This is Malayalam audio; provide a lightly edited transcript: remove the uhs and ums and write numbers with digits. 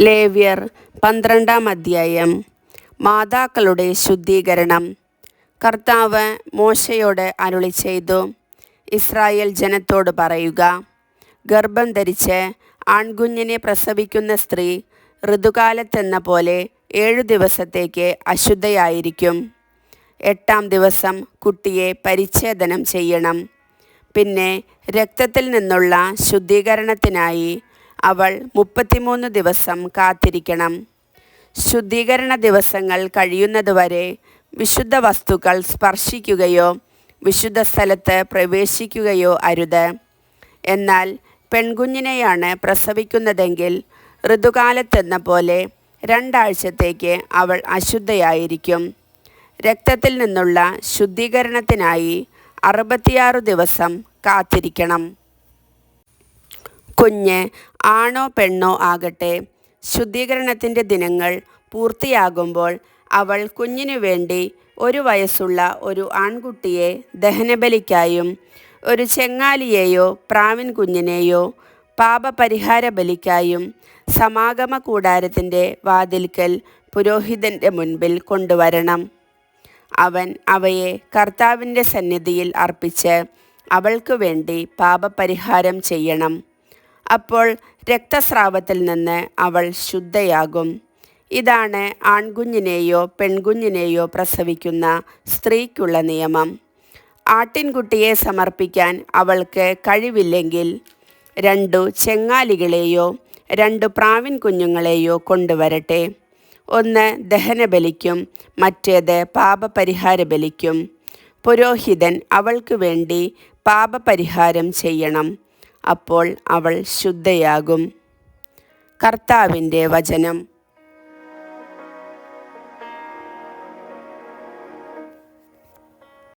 ലേവ്യർ 12-ാം അധ്യായം. മാതാക്കളുടെ ശുദ്ധീകരണം. കർത്താവ് മോശയോട് അരുളിച്ചെയ്തു, ഇസ്രായേൽ ജനത്തോട് പറയുക, ഗർഭം ധരിച്ച് ആൺകുഞ്ഞിനെ പ്രസവിക്കുന്ന സ്ത്രീ ഋതുകാലത്തെന്ന പോലെ 7 ദിവസത്തേക്ക് അശുദ്ധയായിരിക്കും. 8-ാം ദിവസം കുട്ടിയെ പരിച്ഛേദനം ചെയ്യണം. പിന്നെ രക്തത്തിൽ നിന്നുള്ള ശുദ്ധീകരണത്തിനായി അവൾ 33 ദിവസം കാത്തിരിക്കണം. ശുദ്ധീകരണ ദിവസങ്ങൾ കഴിയുന്നതുവരെ വിശുദ്ധ വസ്തുക്കൾ സ്പർശിക്കുകയോ വിശുദ്ധ സ്ഥലത്ത് പ്രവേശിക്കുകയോ അരുത്. എന്നാൽ പെൺകുഞ്ഞിനെയാണ് പ്രസവിക്കുന്നതെങ്കിൽ ഋതുകാലത്തെന്ന പോലെ 2 ആഴ്ചത്തേക്ക് അവൾ അശുദ്ധയായിരിക്കും. രക്തത്തിൽ നിന്നുള്ള ശുദ്ധീകരണത്തിനായി 66 ദിവസം കാത്തിരിക്കണം. കുഞ്ഞ് ആണോ പെണ്ണോ ആകട്ടെ, ശുദ്ധീകരണത്തിൻ്റെ ദിനങ്ങൾ പൂർത്തിയാകുമ്പോൾ അവൾ കുഞ്ഞിനു വേണ്ടി 1 വയസ്സുള്ള ഒരു ആൺകുട്ടിയെ ദഹനബലിക്കായും ഒരു ചെങ്ങാലിയെയോ പ്രാവിൻ കുഞ്ഞിനെയോ പാപപരിഹാര ബലിക്കായും സമാഗമ കൂടാരത്തിൻ്റെ വാതിൽക്കൽ പുരോഹിതൻ്റെ മുൻപിൽ കൊണ്ടുവരണം. അവൻ അവയെ കർത്താവിൻ്റെ സന്നിധിയിൽ അർപ്പിച്ച് അവൾക്ക് വേണ്ടി പാപപരിഹാരം ചെയ്യണം. അപ്പോൾ രക്തസ്രാവത്തിൽ നിന്ന് അവൾ ശുദ്ധയാകും. ഇതാണ് ആൺകുഞ്ഞിനെയോ പെൺകുഞ്ഞിനെയോ പ്രസവിക്കുന്ന സ്ത്രീക്കുള്ള നിയമം. ആട്ടിൻകുട്ടിയെ സമർപ്പിക്കാൻ അവൾക്ക് കഴിവില്ലെങ്കിൽ 2 ചെങ്ങാലികളെയോ 2 പ്രാവിൻ കുഞ്ഞുങ്ങളെയോ കൊണ്ടുവരട്ടെ. ഒന്ന് ദഹനബലിക്കും മറ്റേത് പാപപരിഹാര ബലിക്കും. പുരോഹിതൻ അവൾക്ക് വേണ്ടി പാപപരിഹാരം ചെയ്യണം. അപ്പോൾ അവൾ ശുദ്ധയാകും. കർത്താവിൻ്റെ വചനം.